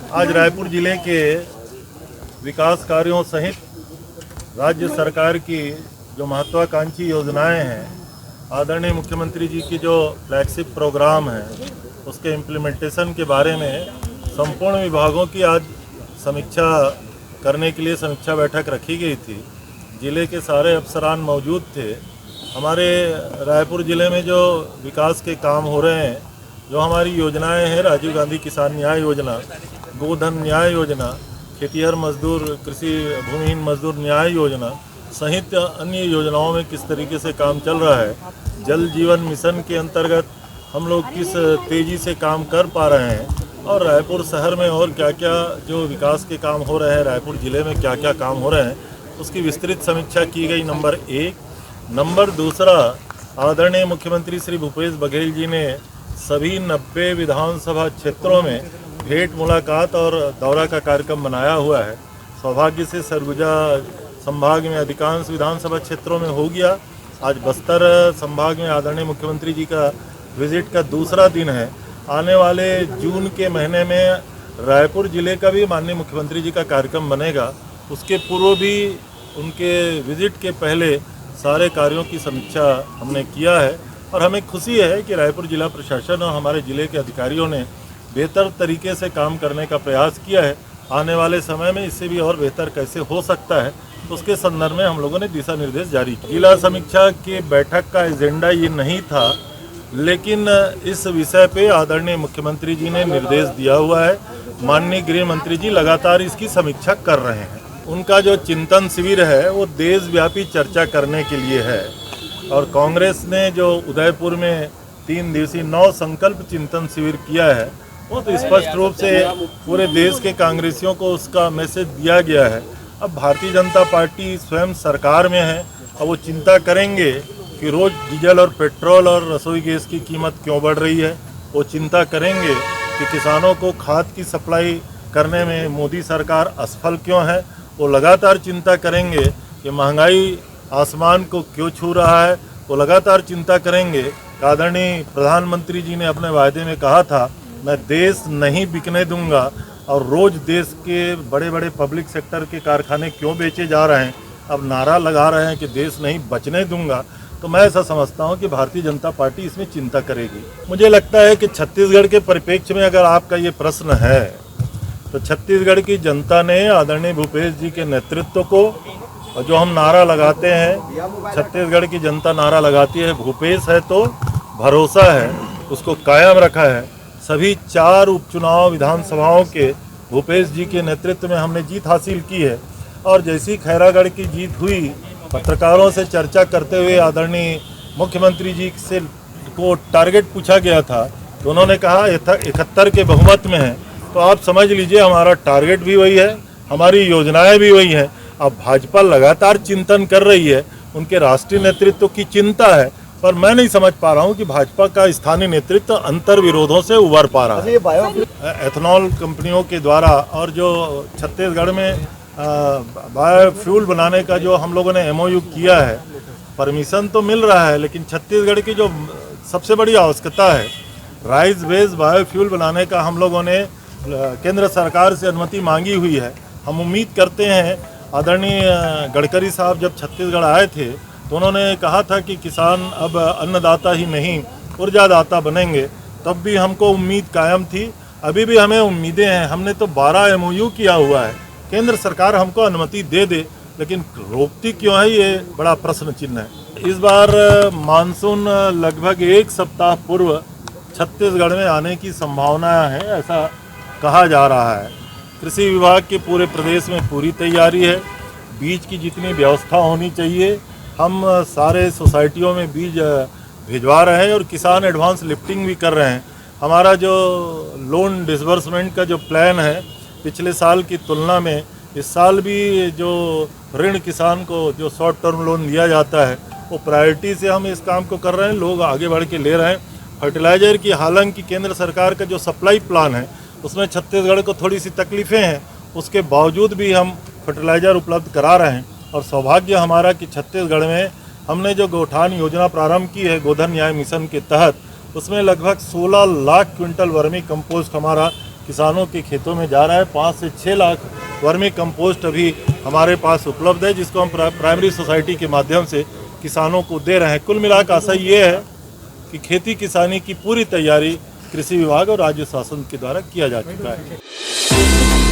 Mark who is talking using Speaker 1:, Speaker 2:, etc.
Speaker 1: आज रायपुर जिले के विकास कार्यों सहित राज्य सरकार की जो महत्वाकांक्षी योजनाएं हैं, आदरणीय मुख्यमंत्री जी की जो फ्लैगशिप प्रोग्राम है, उसके इम्प्लीमेंटेशन के बारे में संपूर्ण विभागों की आज समीक्षा करने के लिए समीक्षा बैठक रखी गई थी। जिले के सारे अफसरान मौजूद थे। हमारे रायपुर ज़िले में जो विकास के काम हो रहे हैं, जो हमारी योजनाएं हैं, राजीव गांधी किसान न्याय योजना, गोधन न्याय योजना, खेतिहर मजदूर कृषि भूमिहीन मजदूर न्याय योजना सहित अन्य योजनाओं में किस तरीके से काम चल रहा है, जल जीवन मिशन के अंतर्गत हम लोग किस तेज़ी से काम कर पा रहे हैं, और रायपुर शहर में और क्या क्या जो विकास के काम हो रहे हैं, रायपुर ज़िले में क्या क्या काम हो रहे हैं, उसकी विस्तृत समीक्षा की गई। नंबर 1। नंबर 2, आदरणीय मुख्यमंत्री श्री भूपेश बघेल जी ने सभी 90 विधानसभा क्षेत्रों में भेंट मुलाकात और दौरा का कार्यक्रम बनाया हुआ है। सौभाग्य से सरगुजा संभाग में अधिकांश विधानसभा क्षेत्रों में हो गया। आज बस्तर संभाग में आदरणीय मुख्यमंत्री जी का विजिट का दूसरा दिन है। आने वाले जून के महीने में रायपुर जिले का भी माननीय मुख्यमंत्री जी का कार्यक्रम बनेगा। उसके पूर्व भी उनके विजिट के पहले सारे कार्यों की समीक्षा हमने किया है, और हमें खुशी है कि रायपुर जिला प्रशासन और हमारे ज़िले के अधिकारियों ने बेहतर तरीके से काम करने का प्रयास किया है। आने वाले समय में इससे भी और बेहतर कैसे हो सकता है, उसके संदर्भ में हम लोगों ने दिशा निर्देश जारी किए। जिला समीक्षा के बैठक का एजेंडा ये नहीं था, लेकिन इस विषय पे आदरणीय मुख्यमंत्री जी ने निर्देश दिया हुआ है। माननीय गृह मंत्री जी लगातार इसकी समीक्षा कर रहे हैं। उनका जो चिंतन शिविर है वो देशव्यापी चर्चा करने के लिए है, और कांग्रेस ने जो उदयपुर में 3 दिवसीय 9 संकल्प चिंतन शिविर किया है, वो तो स्पष्ट रूप से पूरे देश के कांग्रेसियों को उसका मैसेज दिया गया है। अब भारतीय जनता पार्टी स्वयं सरकार में है, अब वो चिंता करेंगे कि रोज़ डीजल और पेट्रोल और रसोई गैस की कीमत क्यों बढ़ रही है। वो चिंता करेंगे कि किसानों को खाद की सप्लाई करने में मोदी सरकार असफल क्यों है। वो लगातार चिंता करेंगे कि महंगाई आसमान को क्यों छू रहा है। वो लगातार चिंता करेंगे कि आदरणीय प्रधानमंत्री जी ने अपने वायदे में कहा था, मैं देश नहीं बिकने दूंगा, और रोज़ देश के बड़े बड़े पब्लिक सेक्टर के कारखाने क्यों बेचे जा रहे हैं। अब नारा लगा रहे हैं कि देश नहीं बचने दूंगा। तो मैं ऐसा समझता हूं कि भारतीय जनता पार्टी इसमें चिंता करेगी। मुझे लगता है कि छत्तीसगढ़ के परिप्रेक्ष्य में अगर आपका ये प्रश्न है, तो छत्तीसगढ़ की जनता ने आदरणीय भूपेश जी के नेतृत्व को, और जो हम नारा लगाते हैं, छत्तीसगढ़ की जनता नारा लगाती है, भूपेश है तो भरोसा है, उसको कायम रखा है। सभी 4 उपचुनाव विधानसभाओं के भूपेश जी के नेतृत्व में हमने जीत हासिल की है। और जैसी खैरागढ़ की जीत हुई, पत्रकारों से चर्चा करते हुए आदरणीय मुख्यमंत्री जी से को टारगेट पूछा गया था, तो उन्होंने कहा 71 के बहुमत में है। तो आप समझ लीजिए हमारा टारगेट भी वही है, हमारी योजनाएं भी वही हैं। अब भाजपा लगातार चिंतन कर रही है, उनके राष्ट्रीय नेतृत्व की चिंता है, पर मैं नहीं समझ पा रहा हूं कि भाजपा का स्थानीय नेतृत्व अंतर विरोधों से उबर पा रहा है। एथेनॉल कंपनियों के द्वारा, और जो छत्तीसगढ़ में बायोफ्यूल बनाने का जो हम लोगों ने MOU किया है, परमिशन तो मिल रहा है, लेकिन छत्तीसगढ़ की जो सबसे बड़ी आवश्यकता है, राइस बेस्ड बायोफ्यूल बनाने का हम लोगों ने केंद्र सरकार से अनुमति मांगी हुई है। हम उम्मीद करते हैं, आदरणीय गडकरी साहब जब छत्तीसगढ़ आए थे तो उन्होंने कहा था कि किसान अब अन्नदाता ही नहीं ऊर्जादाता बनेंगे, तब भी हमको उम्मीद कायम थी। अभी भी हमें उम्मीदें हैं। हमने तो 12 MOU किया हुआ है, केंद्र सरकार हमको अनुमति दे दे, लेकिन रोकती क्यों है, ये बड़ा प्रश्न चिन्ह है। इस बार मानसून लगभग 1 सप्ताह पूर्व छत्तीसगढ़ में आने की संभावना है, ऐसा कहा जा रहा है। कृषि विभाग के पूरे प्रदेश में पूरी तैयारी है। बीज की जितनी व्यवस्था होनी चाहिए, हम सारे सोसाइटियों में बीज भिजवा रहे हैं, और किसान एडवांस लिफ्टिंग भी कर रहे हैं। हमारा जो लोन डिसबर्समेंट का जो प्लान है, पिछले साल की तुलना में इस साल भी जो ऋण किसान को जो शॉर्ट टर्म लोन दिया जाता है, वो प्रायोरिटी से हम इस काम को कर रहे हैं। लोग आगे बढ़ के ले रहे हैं। फर्टिलाइज़र की हालांकि केंद्र सरकार का जो सप्लाई प्लान है, उसमें छत्तीसगढ़ को थोड़ी सी तकलीफ़ें हैं, उसके बावजूद भी हम फर्टिलाइज़र उपलब्ध करा रहे हैं। और सौभाग्य हमारा कि छत्तीसगढ़ में हमने जो गौठान योजना प्रारंभ की है गोधन न्याय मिशन के तहत, उसमें लगभग 16 लाख क्विंटल वर्मी कंपोस्ट हमारा किसानों के खेतों में जा रहा है। 5 से 6 लाख वर्मी कंपोस्ट अभी हमारे पास उपलब्ध है, जिसको हम प्राइमरी सोसाइटी के माध्यम से किसानों को दे रहे हैं। कुल मिलाकर आशा ये है कि खेती किसानी की पूरी तैयारी कृषि विभाग और राज्य शासन के द्वारा किया जा चुका है।